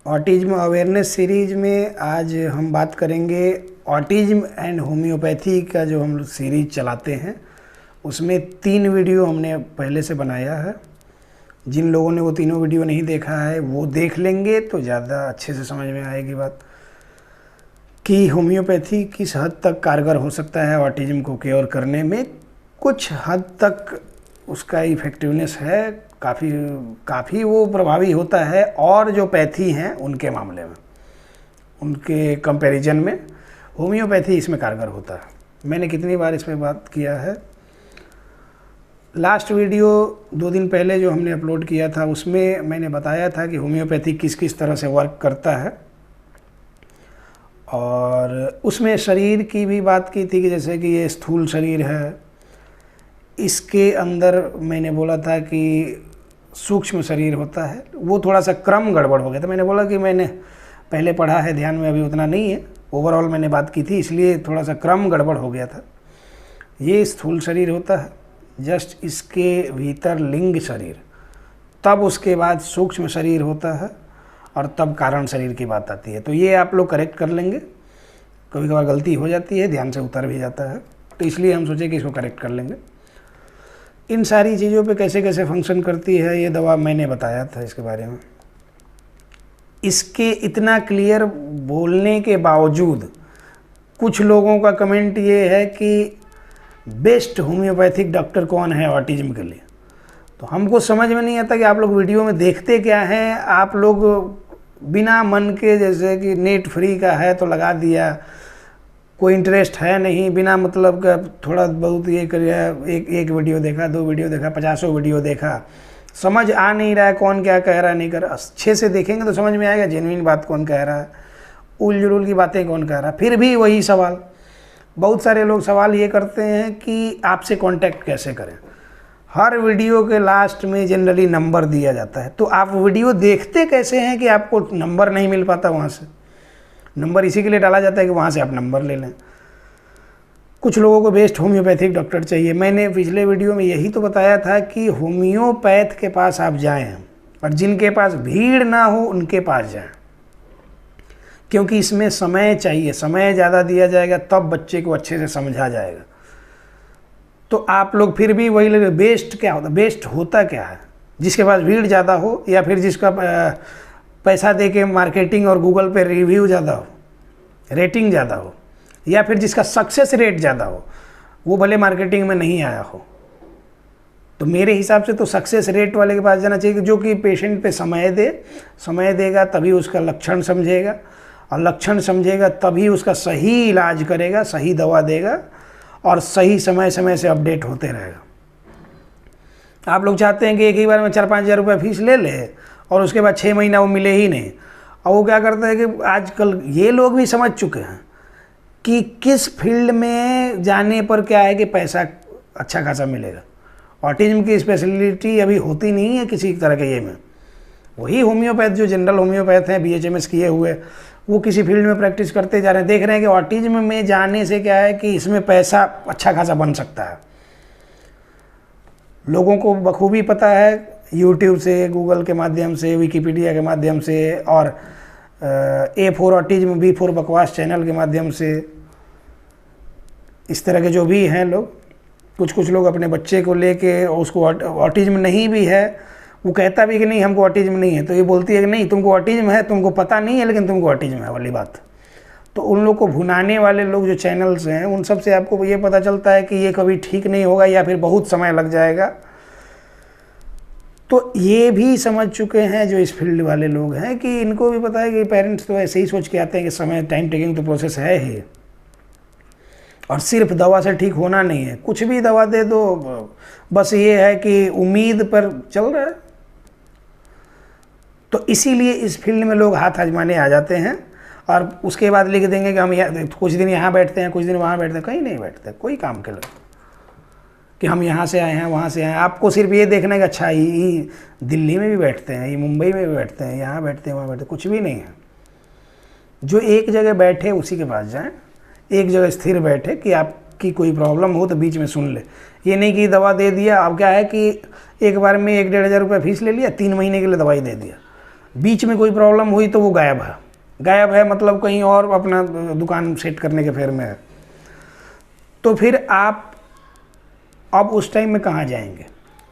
Autism awareness series में आज हम बात करेंगे ऑटिज्म एंड होम्योपैथी का जो हम सीरीज चलाते हैं उसमें 3 वीडियो हमने पहले से बनाया है। जिन लोगों ने वो तीनों वीडियो नहीं देखा है वो देख लेंगे तो ज़्यादा अच्छे से समझ में आएगी बात कि होम्योपैथी किस हद तक कारगर हो सकता है ऑटिज्म को क्योर करने में। कुछ हद तक उसका इफ़ेक्टिवनेस है, काफ़ी वो प्रभावी होता है और जो पैथी हैं उनके मामले में, उनके कंपैरिजन में होम्योपैथी इसमें कारगर होता है। मैंने कितनी बार इस पर बात किया है। लास्ट वीडियो 2 दिन पहले जो हमने अपलोड किया था उसमें मैंने बताया था कि होम्योपैथी किस किस तरह से वर्क करता है और उसमें शरीर की भी बात की थी कि जैसे कि ये स्थूल शरीर है, इसके अंदर मैंने बोला था कि सूक्ष्म शरीर होता है। वो थोड़ा सा क्रम गड़बड़ हो गया था। मैंने बोला कि मैंने पहले पढ़ा है, ध्यान में अभी उतना नहीं है, ओवरऑल मैंने बात की थी इसलिए थोड़ा सा क्रम गड़बड़ हो गया था। ये स्थूल शरीर होता है, जस्ट इसके भीतर लिंग शरीर, तब उसके बाद सूक्ष्म शरीर होता है और तब कारण शरीर की बात आती है। तो ये आप लोग करेक्ट कर लेंगे, कभी कभार गलती हो जाती है, ध्यान से उतर भी जाता है, तो इसलिए हम सोचे कि इसको करेक्ट कर लेंगे। इन सारी चीज़ों पे कैसे कैसे फंक्शन करती है ये दवा मैंने बताया था इसके बारे में। इसके इतना क्लियर बोलने के बावजूद कुछ लोगों का कमेंट ये है कि बेस्ट होम्योपैथिक डॉक्टर कौन है ऑटिज्म के लिए। तो हमको समझ में नहीं आता कि आप लोग वीडियो में देखते क्या हैं। आप लोग बिना मन के, जैसे कि नेट फ्री का है तो लगा दिया, कोई इंटरेस्ट है नहीं, बिना मतलब का थोड़ा बहुत ये कर एक वीडियो देखा, 2 वीडियो देखा, 50 वीडियो देखा, समझ आ नहीं रहा है कौन क्या कह रहा है, नहीं कर रहा। अच्छे से देखेंगे तो समझ में आएगा जेन्युइन बात कौन कह रहा है, उल जुलूल की बातें कौन कह रहा है। फिर भी वही सवाल, बहुत सारे लोग सवाल ये करते हैं कि आपसे कांटेक्ट कैसे करें। हर वीडियो के लास्ट में जनरली नंबर दिया जाता है, तो आप वीडियो देखते कैसे हैं कि आपको नंबर नहीं मिल पाता। वहाँ से नंबर इसी के लिए डाला जाता है कि वहाँ से आप नंबर ले लें। कुछ लोगों को बेस्ट होम्योपैथिक डॉक्टर चाहिए। मैंने पिछले वीडियो में यही तो बताया था कि होम्योपैथ के पास आप जाएं और जिनके पास भीड़ ना हो उनके पास जाएं, क्योंकि इसमें समय चाहिए, समय ज़्यादा दिया जाएगा तब बच्चे को अच्छे से समझा जाएगा। तो आप लोग फिर भी वही लगे। बेस्ट क्या होता है? बेस्ट होता क्या है? जिसके पास भीड़ ज़्यादा हो या फिर जिसका पैसा दे के मार्केटिंग और गूगल पे रिव्यू ज़्यादा हो, रेटिंग ज़्यादा हो, या फिर जिसका सक्सेस रेट ज़्यादा हो, वो भले मार्केटिंग में नहीं आया हो। तो मेरे हिसाब से तो सक्सेस रेट वाले के पास जाना चाहिए, जो कि पेशेंट पे समय देगा तभी उसका लक्षण समझेगा, और लक्षण समझेगा तभी उसका सही इलाज करेगा, सही दवा देगा और सही समय से अपडेट होते रहेगा। आप लोग चाहते हैं कि एक ही बार में 4-5 हज़ार रुपये फीस ले ले और उसके बाद 6 महीना वो मिले ही नहीं। और वो क्या करता है कि आजकल ये लोग भी समझ चुके हैं कि किस फील्ड में जाने पर क्या है कि पैसा अच्छा खासा मिलेगा। ऑटिज्म की स्पेशलिटी अभी होती नहीं है किसी तरह के ये में। वही होम्योपैथ जो जनरल होम्योपैथ हैं, BHMS किए हुए, वो किसी फील्ड में प्रैक्टिस करते जा रहे हैं। देख रहे हैं कि ऑटिज्म में जाने से क्या है कि इसमें पैसा अच्छा खासा बन सकता है। लोगों को बखूबी पता है, यूट्यूब से, गूगल के माध्यम से, विकिपीडिया के माध्यम से और A4 ऑटिज्म, B4 बकवास चैनल के माध्यम से, इस तरह के जो भी हैं लोग, कुछ लोग अपने बच्चे को लेके, उसको ऑटिज्म नहीं भी है, वो कहता भी कि नहीं हमको ऑटिज्म नहीं है, तो ये बोलती है कि नहीं तुमको ऑटिज्म है, तुमको पता नहीं है लेकिन तुमको ऑटिज्म है वाली बात। तो उन लोग को भुनाने वाले लोग जो चैनल्स हैं उन सब से आपको ये पता चलता है कि ये कभी ठीक नहीं होगा या फिर बहुत समय लग जाएगा। तो ये भी समझ चुके हैं जो इस फील्ड वाले लोग हैं कि इनको भी पता है कि पेरेंट्स तो ऐसे ही सोच के आते हैं कि समय, टाइम टेकिंग तो प्रोसेस है ही, और सिर्फ दवा से ठीक होना नहीं है। कुछ भी दवा दे दो, बस ये है कि उम्मीद पर चल रहा है। तो इसीलिए इस फील्ड में लोग हाथ आजमाने आ जाते हैं और उसके बाद लिख देंगे कि हम कुछ दिन यहाँ बैठते हैं, कुछ दिन वहाँ बैठते हैं। कहीं नहीं बैठते कोई काम के लिए कि हम यहाँ से आए हैं, वहाँ से आए हैं। आपको सिर्फ ये देखना है कि अच्छा ये दिल्ली में भी बैठते हैं, ये मुंबई में भी बैठते हैं, यहाँ बैठते हैं, वहाँ बैठते हैं, कुछ भी नहीं है। जो एक जगह बैठे उसी के पास जाएं, एक जगह स्थिर बैठे कि आपकी कोई प्रॉब्लम हो तो बीच में सुन ले। ये नहीं कि दवा दे दिया, अब क्या है कि एक बार में 1-1.5 हज़ार रुपये फीस ले लिया, 3 महीने के लिए दवाई दे दिया। बीच में कोई प्रॉब्लम हुई तो वो गायब है। गायब है मतलब कहीं और अपना दुकान सेट करने के फेर में है। तो फिर आप अब उस टाइम में कहाँ जाएंगे?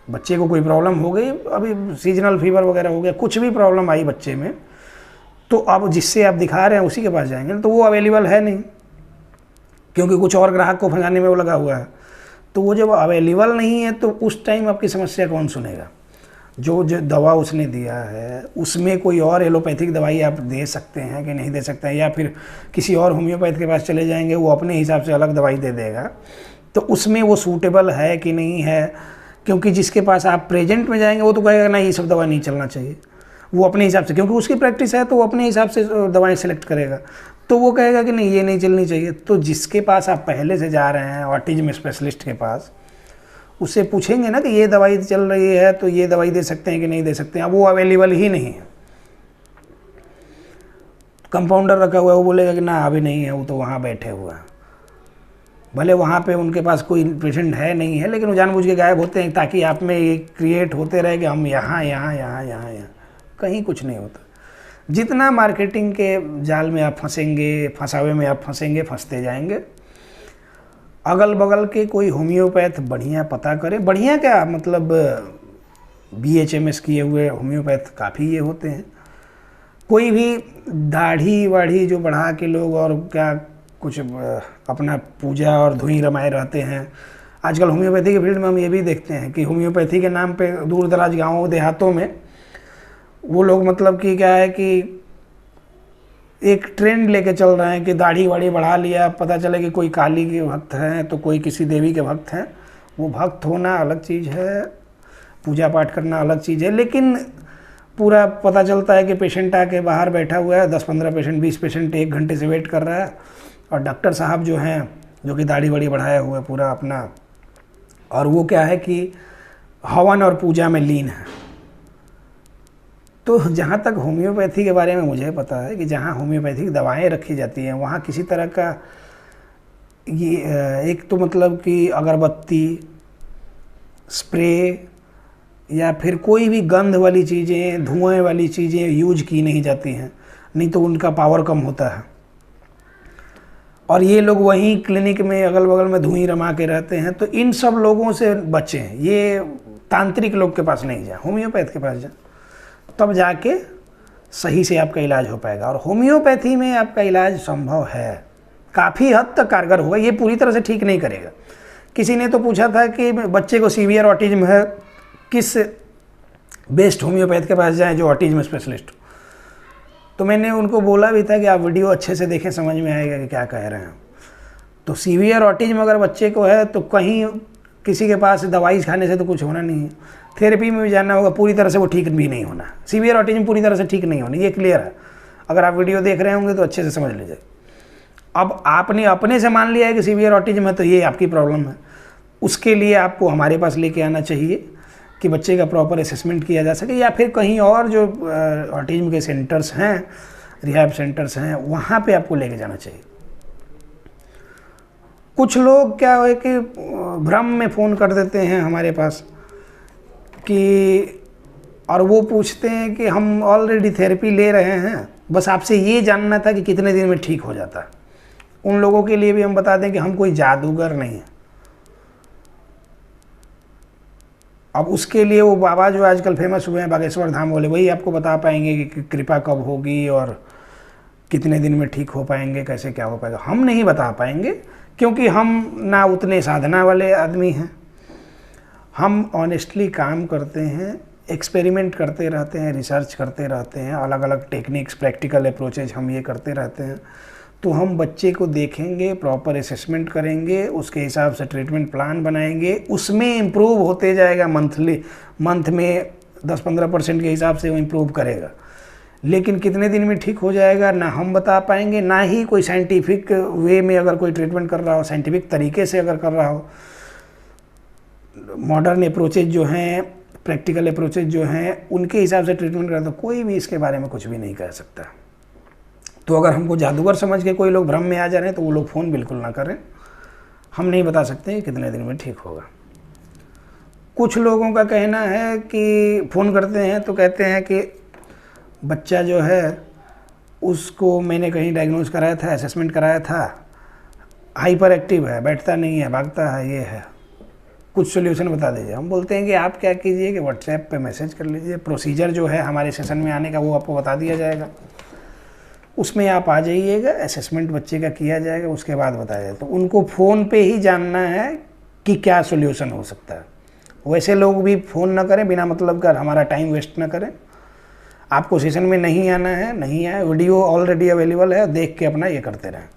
बच्चे को कोई प्रॉब्लम हो गई, अभी सीजनल फीवर वगैरह हो गया, कुछ भी प्रॉब्लम आई बच्चे में, तो अब जिससे आप दिखा रहे हैं उसी के पास जाएंगे, तो वो अवेलेबल है नहीं, क्योंकि कुछ और ग्राहक को फंसाने में वो लगा हुआ है। तो वो जब अवेलेबल नहीं है तो उस टाइम आपकी समस्या कौन सुनेगा? जो दवा उसने दिया है उसमें कोई और एलोपैथिक दवाई आप दे सकते हैं कि नहीं दे सकते हैं, या फिर किसी और होम्योपैथ के पास चले जाएंगे, वो अपने हिसाब से अलग दवाई दे देगा, तो उसमें वो सूटेबल है कि नहीं है? क्योंकि जिसके पास आप प्रेजेंट में जाएंगे वो तो कहेगा ना ये सब दवा नहीं चलना चाहिए, वो अपने हिसाब से, क्योंकि उसकी प्रैक्टिस है तो वो अपने हिसाब से दवाएं सेलेक्ट करेगा, तो वो कहेगा कि नहीं ये नहीं चलनी चाहिए। तो जिसके पास आप पहले से जा रहे हैं ऑटिज्म स्पेशलिस्ट के पास, उससे पूछेंगे ना कि ये दवाई चल रही है तो ये दवाई दे सकते हैं कि नहीं दे सकते हैं, अब वो अवेलेबल ही नहीं है। कंपाउंडर रखा हुआ है, वो बोलेगा कि ना अभी नहीं है, वो तो वहाँ बैठे हुए हैं, भले वहाँ पे उनके पास कोई पेशेंट है नहीं है, लेकिन वो जानबूझ के गायब होते हैं ताकि आप में ये क्रिएट होते रहे कि हम यहाँ यहाँ यहाँ यहाँ यहाँ, कहीं कुछ नहीं होता। जितना मार्केटिंग के जाल में आप फंसेंगे, फंसावे में आप फंसेंगे, फंसते जाएंगे। अगल बगल के कोई होम्योपैथ बढ़िया पता करे, बढ़िया क्या मतलब BHMS किए हुए होम्योपैथ काफ़ी ये होते हैं। कोई भी दाढ़ी वाढ़ी जो बढ़ा के लोग और क्या कुछ अपना पूजा और धुई रमाए रहते हैं। आजकल होम्योपैथी के फील्ड में हम ये भी देखते हैं कि होम्योपैथी के नाम पे दूर दराज गाँवों देहातों में वो लोग मतलब कि क्या है कि एक ट्रेंड लेके चल रहे हैं कि दाढ़ी वाड़ी बढ़ा लिया, पता चले कि कोई काली के भक्त हैं तो कोई किसी देवी के भक्त हैं। वो भक्त होना अलग चीज़ है, पूजा पाठ करना अलग चीज़ है, लेकिन पूरा पता चलता है कि पेशेंट आके बाहर बैठा हुआ है, 10-15 पेशेंट 20 पेशेंट 1 घंटे से वेट कर रहा है, और डॉक्टर साहब जो हैं जो कि दाढ़ी वाड़ी बढ़ाए हुए पूरा अपना, और वो क्या है कि हवन और पूजा में लीन है। तो जहाँ तक होम्योपैथी के बारे में मुझे पता है कि जहाँ होम्योपैथिक दवाएं रखी जाती हैं वहाँ किसी तरह का ये एक तो मतलब कि अगरबत्ती, स्प्रे या फिर कोई भी गंध वाली चीज़ें, धुएं वाली चीज़ें यूज की नहीं जाती हैं, नहीं तो उनका पावर कम होता है। और ये लोग वहीं क्लिनिक में अगल बगल में धुई रमा के रहते हैं, तो इन सब लोगों से बचें। ये तांत्रिक लोग के पास नहीं जाए, होम्योपैथ के पास जाए, तब जाके सही से आपका इलाज हो पाएगा। और होम्योपैथी में आपका इलाज संभव है, काफ़ी हद तक कारगर होगा, ये पूरी तरह से ठीक नहीं करेगा। किसी ने तो पूछा था कि बच्चे को सीवियर ऑटिज्म है, किस बेस्ट होम्योपैथ के पास जाएं जो ऑटिज्म स्पेशलिस्ट हो। तो मैंने उनको बोला भी था कि आप वीडियो अच्छे से देखें, समझ में आएगा कि क्या कह रहे हैं। तो सीवियर ऑटिज्म अगर बच्चे को है तो कहीं किसी के पास दवाई खाने से तो कुछ होना नहीं है, थेरेपी में भी जाना होगा, पूरी तरह से वो ठीक भी नहीं होना। सीवियर ऑटिज्म पूरी तरह से ठीक नहीं होनी, ये क्लियर है। अगर आप वीडियो देख रहे होंगे तो अच्छे से समझ लीजिए। अब आपने अपने से मान लिया है कि सीवियर ऑटिज्म है तो ये आपकी प्रॉब्लम है, उसके लिए आपको हमारे पास लेके आना चाहिए कि बच्चे का प्रॉपर असेसमेंट किया जा सके, या फिर कहीं और जो ऑटिज्म के सेंटर्स हैं, रिहैब सेंटर्स हैं, वहाँ पे आपको लेके जाना चाहिए। कुछ लोग क्या है कि भ्रम में फ़ोन कर देते हैं हमारे पास कि, और वो पूछते हैं कि हम ऑलरेडी थेरेपी ले रहे हैं, बस आपसे ये जानना था कि कितने दिन में ठीक हो जाता है। उन लोगों के लिए भी हम बता दें कि हम कोई जादूगर नहीं हैं। अब उसके लिए वो बाबा जो आजकल फेमस हुए हैं बागेश्वर धाम वाले, वही आपको बता पाएंगे कि कृपा कब होगी और कितने दिन में ठीक हो पाएंगे, कैसे क्या हो पाएगा। हम नहीं बता पाएंगे, क्योंकि हम ना उतने साधना वाले आदमी हैं। हम ऑनेस्टली काम करते हैं, एक्सपेरिमेंट करते रहते हैं, रिसर्च करते रहते हैं, अलग अलग टेक्निक्स, प्रैक्टिकल अप्रोचेज हम ये करते रहते हैं। तो हम बच्चे को देखेंगे, प्रॉपर असेसमेंट करेंगे, उसके हिसाब से ट्रीटमेंट प्लान बनाएंगे, उसमें इम्प्रूव होते जाएगा। मंथ में 10-15% के हिसाब से वो इम्प्रूव करेगा, लेकिन कितने दिन में ठीक हो जाएगा ना हम बता पाएंगे, ना ही कोई साइंटिफिक वे में अगर कोई ट्रीटमेंट कर रहा हो, साइंटिफिक तरीके से अगर कर रहा हो, मॉडर्न अप्रोचेज जो हैं, प्रैक्टिकल अप्रोचेज जो हैं, उनके हिसाब से ट्रीटमेंट करता, तो कोई भी इसके बारे में कुछ भी नहीं कह सकता। तो अगर हमको जादूगर समझ के कोई लोग भ्रम में आ जा रहे हैं तो वो लोग फ़ोन बिल्कुल ना करें। हम नहीं बता सकते कितने दिन में ठीक होगा। कुछ लोगों का कहना है कि फ़ोन करते हैं तो कहते हैं कि बच्चा जो है उसको मैंने कहीं डायग्नोज कराया था, असेसमेंट कराया था, हाइपर एक्टिव है, बैठता नहीं है, भागता है, ये है, कुछ सोल्यूशन बता दीजिए। हम बोलते हैं कि आप क्या कीजिए कि व्हाट्सएप पे मैसेज कर लीजिए, प्रोसीजर जो है हमारे सेशन में आने का वो आपको बता दिया जाएगा, उसमें आप आ जाइएगा, असेसमेंट बच्चे का किया जाएगा, उसके बाद बताया जाएगा। तो उनको फ़ोन पे ही जानना है कि क्या सोल्यूशन हो सकता है। वैसे लोग भी फ़ोन ना करें बिना मतलब का, हमारा टाइम वेस्ट ना करें। आपको सेशन में नहीं आना है, नहीं आए, वीडियो ऑलरेडी अवेलेबल है, देख के अपना ये करते रहें,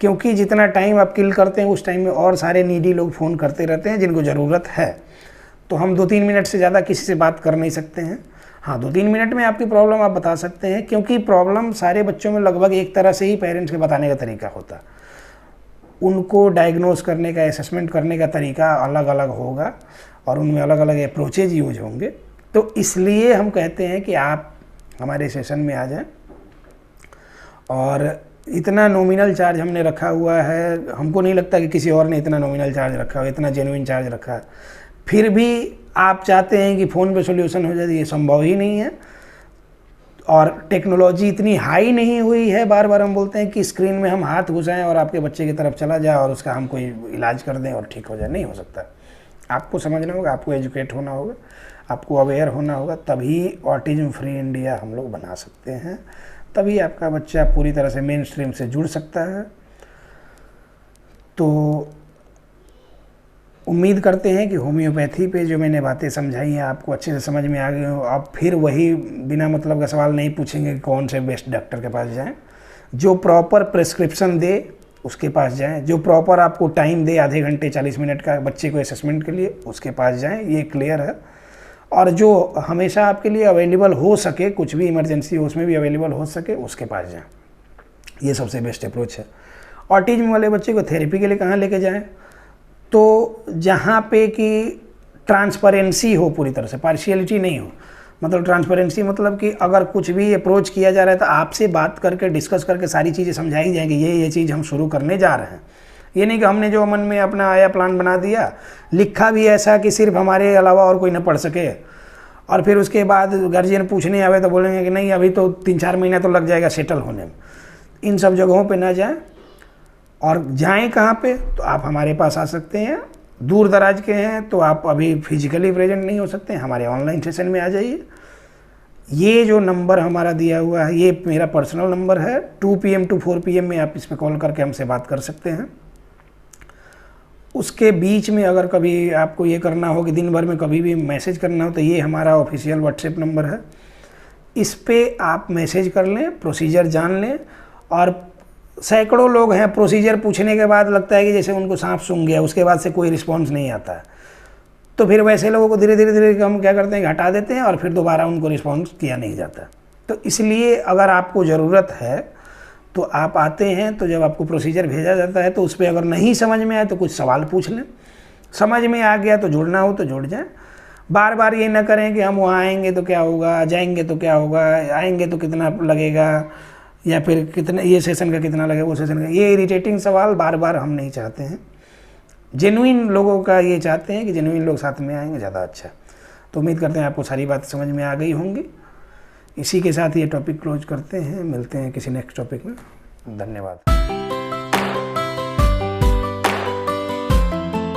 क्योंकि जितना टाइम आप किल करते हैं उस टाइम में और सारे नीडी लोग फ़ोन करते रहते हैं जिनको ज़रूरत है। तो हम 2-3 मिनट से ज़्यादा किसी से बात कर नहीं सकते हैं। हाँ, 2-3 मिनट में आपकी प्रॉब्लम आप बता सकते हैं, क्योंकि प्रॉब्लम सारे बच्चों में लगभग एक तरह से ही पेरेंट्स के बताने का तरीका होता है। उनको डायग्नोस करने का, असेसमेंट करने का तरीका अलग अलग होगा और उनमें अलग अलग अप्रोचेज यूज होंगे। तो इसलिए हम कहते हैं कि आप हमारे सेशन में आ जाएं। और इतना नॉमिनल चार्ज हमने रखा हुआ है, हमको नहीं लगता कि किसी और ने इतना नॉमिनल चार्ज रखा हो, इतना जेन्युइन चार्ज रखा है। फिर भी आप चाहते हैं कि फ़ोन पे सॉल्यूशन हो जाए, ये संभव ही नहीं है। और टेक्नोलॉजी इतनी हाई नहीं हुई है, बार बार हम बोलते हैं कि स्क्रीन में हम हाथ घुसाएं और आपके बच्चे की तरफ चला जाए और उसका हम कोई इलाज कर दें और ठीक हो जाए, नहीं हो सकता। आपको समझना होगा, आपको एजुकेट होना होगा, आपको अवेयर होना होगा, तभी ऑटिज्म फ्री इंडिया हम लोग बना सकते हैं, तभी आपका बच्चा पूरी तरह से मेन स्ट्रीम से जुड़ सकता है। तो उम्मीद करते हैं कि होम्योपैथी पे जो मैंने बातें समझाई हैं आपको अच्छे से समझ में आ गई हो। आप फिर वही बिना मतलब का सवाल नहीं पूछेंगे कि कौन से बेस्ट डॉक्टर के पास जाएं। जो प्रॉपर प्रिस्क्रिप्शन दे उसके पास जाएं, जो प्रॉपर आपको टाइम दे, आधे घंटे 40 मिनट का बच्चे को असेसमेंट के लिए, उसके पास जाएं, ये क्लियर है। और जो हमेशा आपके लिए अवेलेबल हो सके, कुछ भी इमरजेंसी हो उसमें भी अवेलेबल हो सके, उसके पास जाएं। ये सबसे बेस्ट अप्रोच है। ऑटिज्म वाले बच्चे को थेरेपी के लिए कहाँ लेके जाएं? तो जहाँ पे कि ट्रांसपेरेंसी हो, पूरी तरह से पार्शियलिटी नहीं हो। मतलब ट्रांसपेरेंसी मतलब कि अगर कुछ भी अप्रोच किया जा रहा है तो आपसे बात करके, डिस्कस करके सारी चीज़ें समझाई जाएंगी, ये चीज़ हम शुरू करने जा रहे हैं। ये नहीं कि हमने जो मन में अपना आया प्लान बना दिया, लिखा भी ऐसा कि सिर्फ हमारे अलावा और कोई ना पढ़ सके, और फिर उसके बाद गार्जियन पूछने आवे तो बोलेंगे कि नहीं अभी तो 3-4 महीना तो लग जाएगा सेटल होने में। इन सब जगहों पे ना जाएं। और जाएं कहाँ पे? तो आप हमारे पास आ सकते हैं। दूर दराज के हैं तो आप अभी फिजिकली प्रेजेंट नहीं हो सकते, हमारे ऑनलाइन सेशन में आ जाइए। ये जो नंबर हमारा दिया हुआ है ये मेरा पर्सनल नंबर है। 2 PM to 4 PM में आप इस पर कॉल करके हमसे बात कर सकते हैं। उसके बीच में अगर कभी आपको ये करना हो कि दिन भर में कभी भी मैसेज करना हो तो ये हमारा ऑफिशियल व्हाट्सएप नंबर है। इस पे आप मैसेज कर लें, प्रोसीजर जान लें। और सैकड़ों लोग हैं, प्रोसीजर पूछने के बाद लगता है कि जैसे उनको सांप सूंघ गया, उसके बाद से कोई रिस्पॉन्स नहीं आता है। तो फिर वैसे लोगों को धीरे धीरे हम क्या करते हैं, हटा देते हैं और फिर दोबारा उनको रिस्पॉन्स किया नहीं जाता। तो इसलिए अगर आपको ज़रूरत है तो आप आते हैं, तो जब आपको प्रोसीजर भेजा जाता है तो उस पर अगर नहीं समझ में आए तो कुछ सवाल पूछ लें। समझ में आ गया तो जुड़ना हो तो जुड़ जाएं। बार बार ये ना करें कि हम वहाँ आएंगे तो क्या होगा, जाएंगे तो क्या होगा, आएंगे तो कितना लगेगा, या फिर कितना ये सेशन का कितना लगेगा, वो सेशन का। ये इरिटेटिंग सवाल बार बार हम नहीं चाहते हैं। जेन्युइन लोगों का ये चाहते हैं कि जेन्युइन लोग साथ में आएंगे, ज़्यादा अच्छा। तो उम्मीद करते हैं आपको सारी बात समझ में आ गई होंगी। इसी के साथ ये टॉपिक क्लोज करते हैं, मिलते हैं किसी नेक्स्ट टॉपिक में। धन्यवाद।